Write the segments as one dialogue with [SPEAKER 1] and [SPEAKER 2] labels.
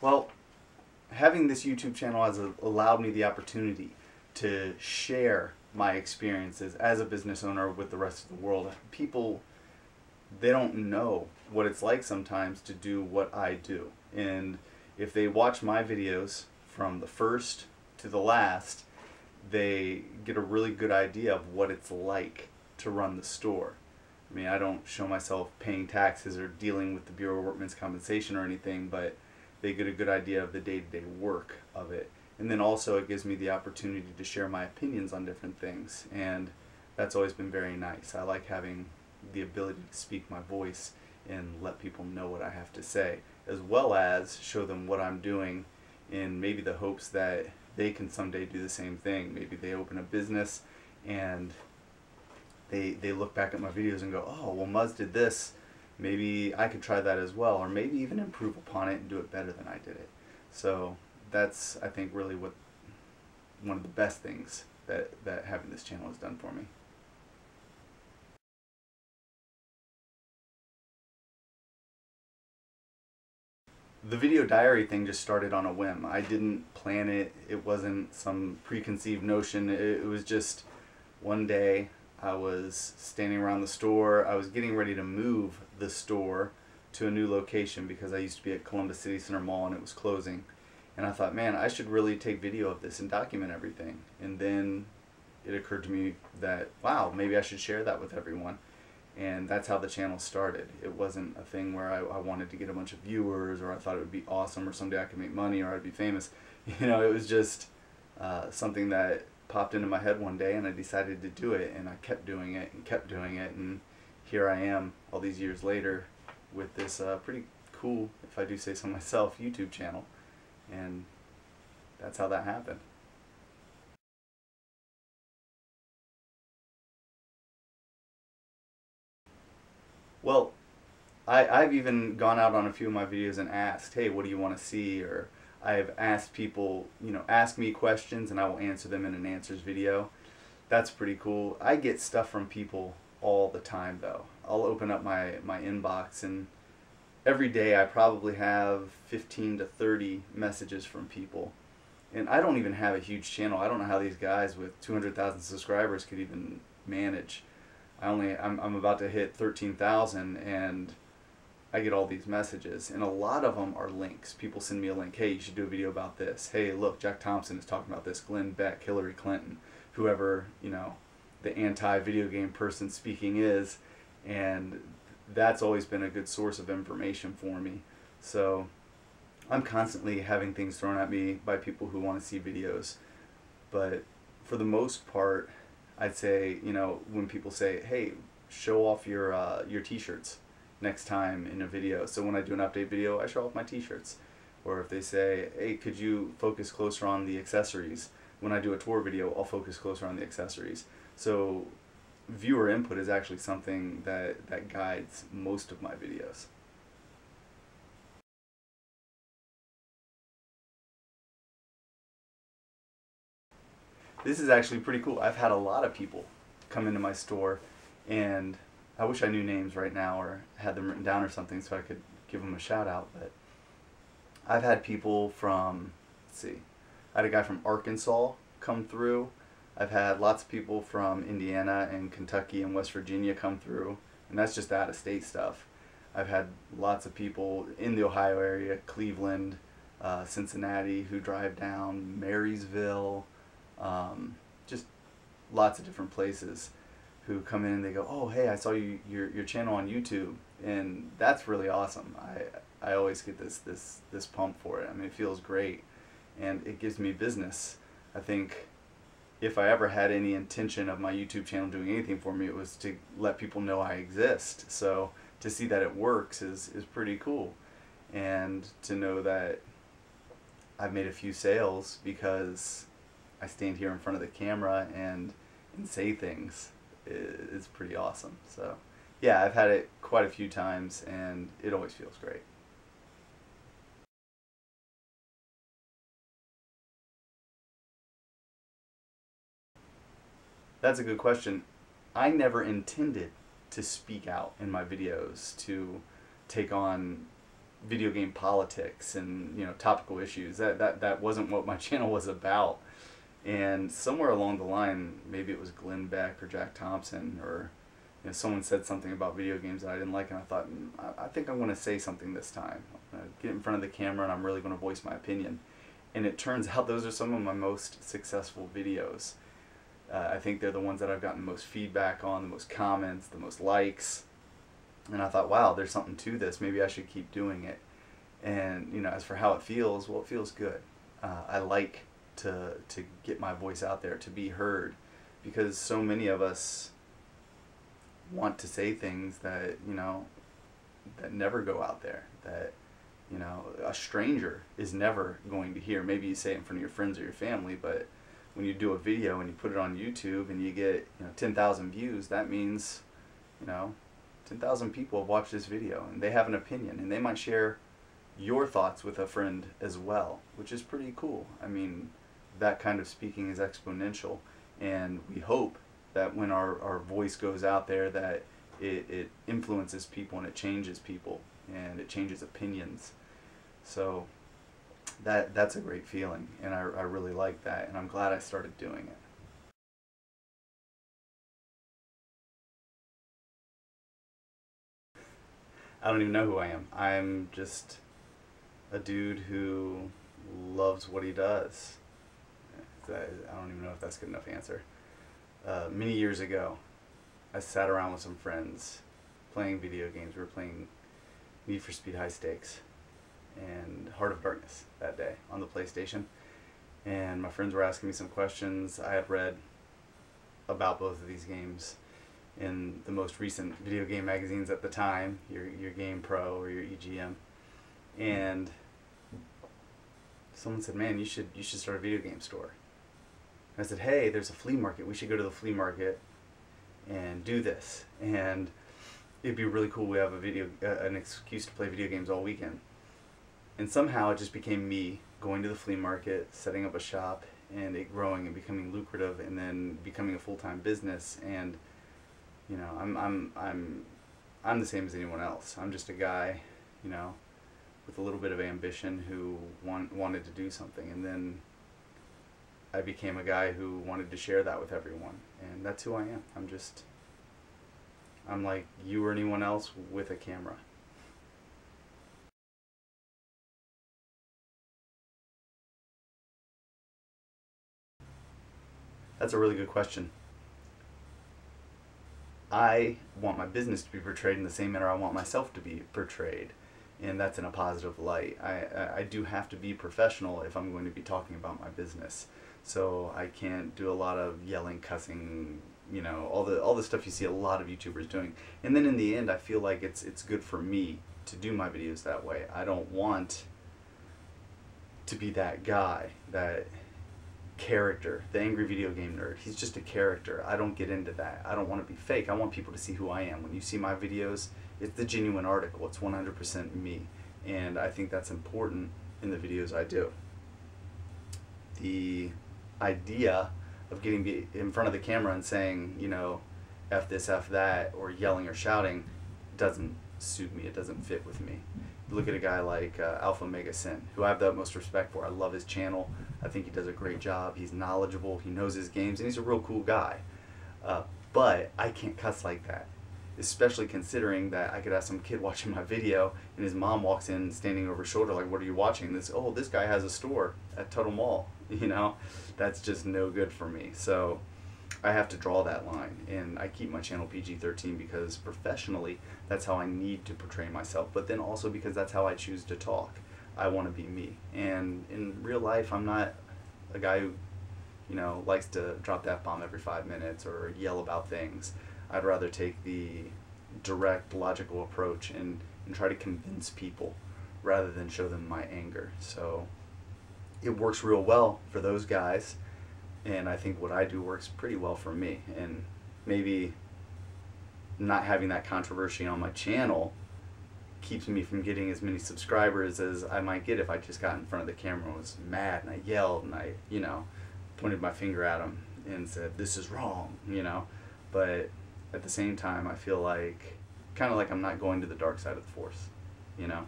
[SPEAKER 1] Well, having this YouTube channel has allowed me the opportunity to share my experiences as a business owner with the rest of the world. People, they don't know what it's like sometimes to do what I do. And if they watch my videos from the first to the last, they get a really good idea of what it's like to run the store. I mean, I don't show myself paying taxes or dealing with the Bureau of Workmen's Compensation or anything, but they get a good idea of the day-to-day work of it. And then also it gives me the opportunity to share my opinions on different things, and that's always been very nice. I like having the ability to speak my voice and let people know what I have to say, as well as show them what I'm doing in maybe the hopes that they can someday do the same thing. Maybe they open a business and they look back at my videos and go, oh, well, Muzz did this. Maybe I could try that as well, or maybe even improve upon it and do it better than I did it. So that's, I think, really what one of the best things that having this channel has done for me. The video diary thing just started on a whim. I didn't plan it. It wasn't some preconceived notion. It was just one day I was standing around the store. I was getting ready to move the store to a new location because I used to be at Columbus City Center Mall and it was closing. And I thought, man, I should really take video of this and document everything. And then it occurred to me that, wow, maybe I should share that with everyone. And that's how the channel started. It wasn't a thing where I wanted to get a bunch of viewers, or I thought it would be awesome, or someday I could make money, or I'd be famous. You know, it was just something that popped into my head one day, and I decided to do it, and I kept doing it, and kept doing it, and here I am all these years later with this pretty cool, if I do say so myself, YouTube channel. And that's how that happened. Well, I've even gone out on a few of my videos and asked, hey, what do you want to see? Or I've asked people, you know, ask me questions and I will answer them in an answers video. That's pretty cool. I get stuff from people all the time though. I'll open up my inbox and every day I probably have 15 to 30 messages from people. And I don't even have a huge channel. I don't know how these guys with 200,000 subscribers could even manage. I'm about to hit 13,000 and I get all these messages, and a lot of them are links. People send me a link, hey, you should do a video about this. Hey, look, Jack Thompson is talking about this. Glenn Beck, Hillary Clinton, whoever, you know, the anti-video game person speaking is, and that's always been a good source of information for me. So I'm constantly having things thrown at me by people who want to see videos, but for the most part, I'd say, you know, when people say, hey, show off your t-shirts next time in a video. So when I do an update video, I show off my t-shirts. Or if they say, hey, could you focus closer on the accessories? When I do a tour video, I'll focus closer on the accessories. So viewer input is actually something that guides most of my videos. This is actually pretty cool. I've had a lot of people come into my store, and I wish I knew names right now or had them written down or something so I could give them a shout out, but I've had people from, let's see, I had a guy from Arkansas come through. I've had lots of people from Indiana and Kentucky and West Virginia come through, and that's just out-of-state stuff. I've had lots of people in the Ohio area, Cleveland, Cincinnati, who drive down, Marysville, just lots of different places who come in and they go, oh, hey, I saw your channel on YouTube, and that's really awesome. I always get this pump for it. I mean, it feels great, and it gives me business. I think if I ever had any intention of my YouTube channel doing anything for me, it was to let people know I exist. So to see that it works is pretty cool, and to know that I've made a few sales because I stand here in front of the camera and say things is pretty awesome. So yeah, I've had it quite a few times and it always feels great. That's a good question. I never intended to speak out in my videos, to take on video game politics and, you know, topical issues. That wasn't what my channel was about. And somewhere along the line, maybe it was Glenn Beck or Jack Thompson, or, you know, someone said something about video games that I didn't like, and I thought, I think I'm going to say something this time. I'm going to get in front of the camera and I'm really going to voice my opinion. And it turns out those are some of my most successful videos. I think they're the ones that I've gotten the most feedback on, the most comments, the most likes. And I thought, wow, there's something to this. Maybe I should keep doing it. And, you know, as for how it feels, well, it feels good. I like to get my voice out there, to be heard, because so many of us want to say things that, you know, that never go out there, that, you know, a stranger is never going to hear. Maybe you say it in front of your friends or your family, but when you do a video and you put it on YouTube and you get, you know, 10,000 views, that means, you know, 10,000 people have watched this video and they have an opinion, and they might share your thoughts with a friend as well, which is pretty cool. I mean, that kind of speaking is exponential, and we hope that when our voice goes out there, that it influences people and it changes people and it changes opinions. So that's a great feeling, and I really like that, and I'm glad I started doing it. I don't even know who I am. I'm just a dude who loves what he does. I don't even know if that's a good enough answer. Many years ago, I sat around with some friends playing video games. We were playing Need for Speed High Stakes and Heart of Darkness that day on the PlayStation. And my friends were asking me some questions. I had read about both of these games in the most recent video game magazines at the time, your Game Pro or your EGM. And someone said, "Man, you should start a video game store." I said, "Hey, there's a flea market. We should go to the flea market and do this, and it'd be really cool. We have an excuse to play video games all weekend." And somehow it just became me going to the flea market, setting up a shop, and it growing and becoming lucrative, and then becoming a full-time business. And, you know, I'm the same as anyone else. I'm just a guy, you know, with a little bit of ambition who wanted to do something, and then I became a guy who wanted to share that with everyone, and that's who I am. I'm like you or anyone else with a camera. That's a really good question. I want my business to be portrayed in the same manner I want myself to be portrayed, and that's in a positive light. I do have to be professional if I'm going to be talking about my business. So I can't do a lot of yelling, cussing, you know, all the stuff you see a lot of YouTubers doing. And then in the end, I feel like it's good for me to do my videos that way. I don't want to be that guy, that character, the angry video game nerd. He's just a character. I don't get into that. I don't want to be fake. I want people to see who I am. When you see my videos, it's the genuine article. It's 100% me. And I think that's important in the videos I do. The idea of getting in front of the camera and saying, you know, F this, F that, or yelling or shouting doesn't suit me. It doesn't fit with me. Look at a guy like Alpha Mega Sin, who I have the utmost respect for. I love his channel. I think he does a great job. He's knowledgeable. He knows his games, and he's a real cool guy. But I can't cuss like that, especially considering that I could have some kid watching my video and his mom walks in standing over his shoulder like, "What are you watching?" This, "Oh, this guy has a store at Tuttle Mall." You know, that's just no good for me. So I have to draw that line, and I keep my channel PG-13 because professionally that's how I need to portray myself, but then also because that's how I choose to talk. I want to be me, and in real life I'm not a guy who, you know, likes to drop the F-bomb every 5 minutes or yell about things. I'd rather take the direct, logical approach and try to convince people rather than show them my anger. So it works real well for those guys, and I think what I do works pretty well for me. And maybe not having that controversy on my channel keeps me from getting as many subscribers as I might get if I just got in front of the camera and was mad and I yelled and I, you know, pointed my finger at them and said, "This is wrong," you know. But at the same time, I feel like, kind of like I'm not going to the dark side of the force, you know.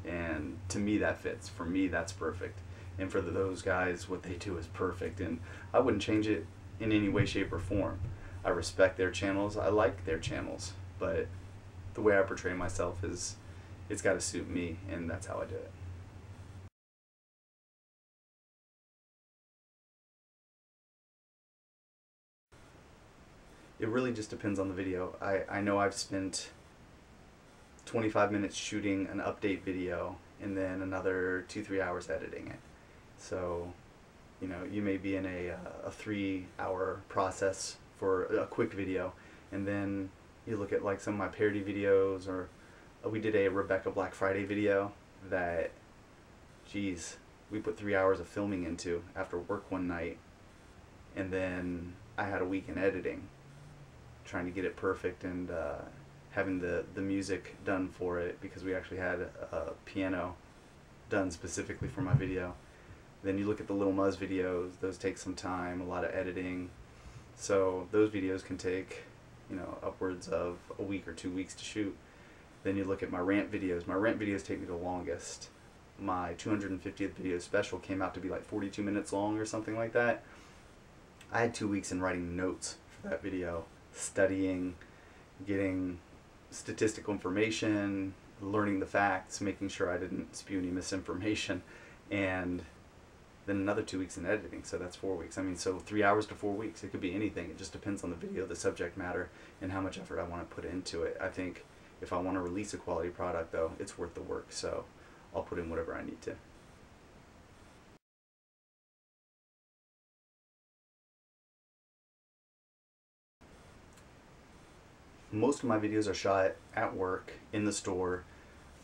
[SPEAKER 1] And to me that fits. For me that's perfect. And for those guys, what they do is perfect. And I wouldn't change it in any way, shape, or form. I respect their channels. I like their channels. But the way I portray myself is, it's got to suit me, and that's how I do it. It really just depends on the video. I know I've spent 25 minutes shooting an update video and then another 2-3 hours editing it. So, you know, you may be in a 3-hour process for a quick video, and then you look at like some of my parody videos, or we did a Rebecca Black Friday video that, geez, we put 3 hours of filming into after work one night, and then I had a week in editing, trying to get it perfect, and having the music done for it, because we actually had a piano done specifically for my video. Then you look at the Little Muzz videos, those take some time, a lot of editing. So those videos can take, you know, upwards of a week or 2 weeks to shoot. Then you look at my rant videos. My rant videos take me the longest. My 250th video special came out to be like 42 minutes long or something like that. I had 2 weeks in writing notes for that video, studying, getting statistical information, learning the facts, making sure I didn't spew any misinformation, and then another 2 weeks in editing. So that's 4 weeks. I mean, so 3 hours to 4 weeks. It could be anything. It just depends on the video, the subject matter, and how much effort I want to put into it. I think if I want to release a quality product, though, it's worth the work. So I'll put in whatever I need to. Most of my videos are shot at work, in the store,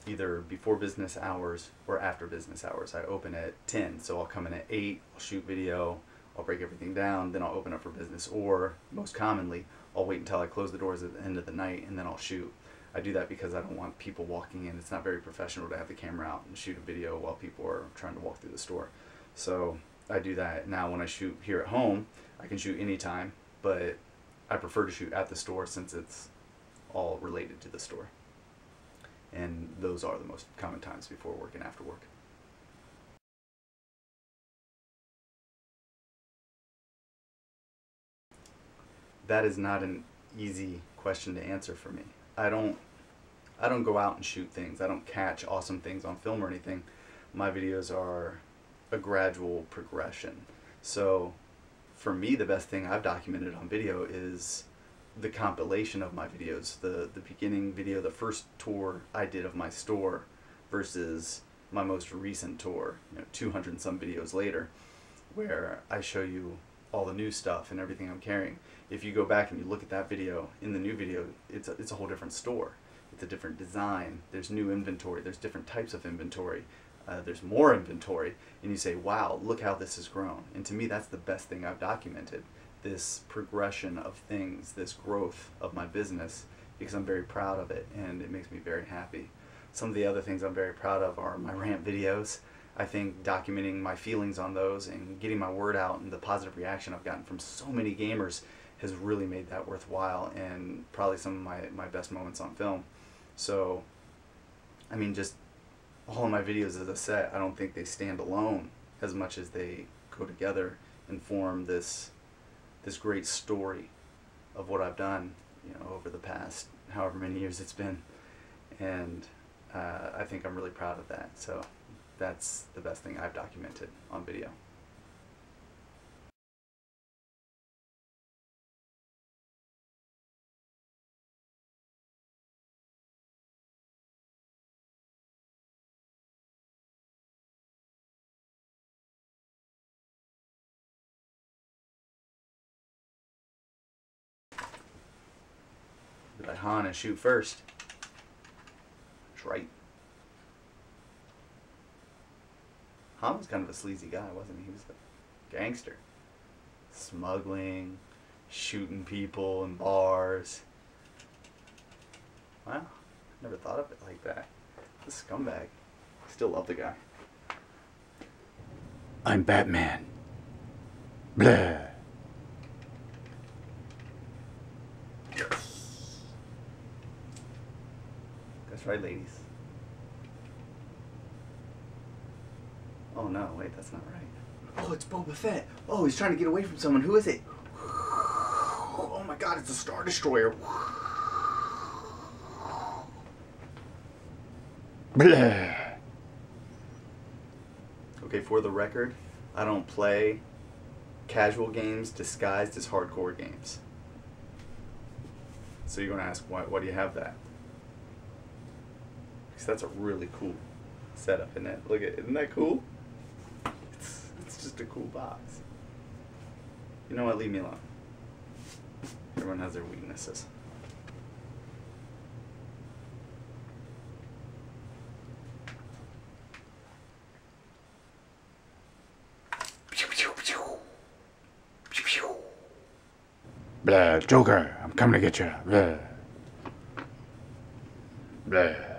[SPEAKER 1] either before business hours or after business hours. I open at 10, so I'll come in at 8, I'll shoot video, I'll break everything down, then I'll open up for business. Or, most commonly, I'll wait until I close the doors at the end of the night and then I'll shoot. I do that because I don't want people walking in. It's not very professional to have the camera out and shoot a video while people are trying to walk through the store. So I do that. Now when I shoot here at home, I can shoot anytime, but I prefer to shoot at the store since it's all related to the store. And those are the most common times, before work and after work. That is not an easy question to answer for me. I don't go out and shoot things. I don't catch awesome things on film or anything. My videos are a gradual progression. So for me, the best thing I've documented on video is the compilation of my videos, the beginning video, the first tour I did of my store versus my most recent tour, 200 and some videos later, where I show you all the new stuff and everything I'm carrying. If you go back and you look at that video, in the new video, it's a whole different store. It's a different design. There's new inventory. There's different types of inventory. There's more inventory. And you say, wow, look how this has grown. And to me, that's the best thing I've documented. This progression of things, this growth of my business, because I'm very proud of it and it makes me very happy. Some of the other things I'm very proud of are my rant videos. I think documenting my feelings on those and getting my word out and the positive reaction I've gotten from so many gamers has really made that worthwhile, and probably some of my best moments on film. So, I mean, just all of my videos as a set, I don't think they stand alone as much as they go together and form this great story of what I've done, over the past however many years it's been. And I think I'm really proud of that. So that's the best thing I've documented on video. Be like, Han, and shoot first. That's right. Han was kind of a sleazy guy, wasn't he? He was a gangster. Smuggling, shooting people in bars. Wow, never thought of it like that. The scumbag. Still love the guy. I'm Batman. Blah. Yes. That's right, ladies. Oh no, wait, that's not right. Oh, it's Boba Fett. Oh, he's trying to get away from someone. Who is it? Oh my god, it's a Star Destroyer.
[SPEAKER 2] Blah.
[SPEAKER 1] Okay, for the record, I don't play casual games disguised as hardcore games. So you're going to ask, why do you have that? Because that's a really cool setup, isn't it? Look at, isn't that cool? It's just a cool box. You know what? Leave me alone. Everyone has their weaknesses.
[SPEAKER 2] Blah, Joker, I'm coming to get you. Blah. Blah.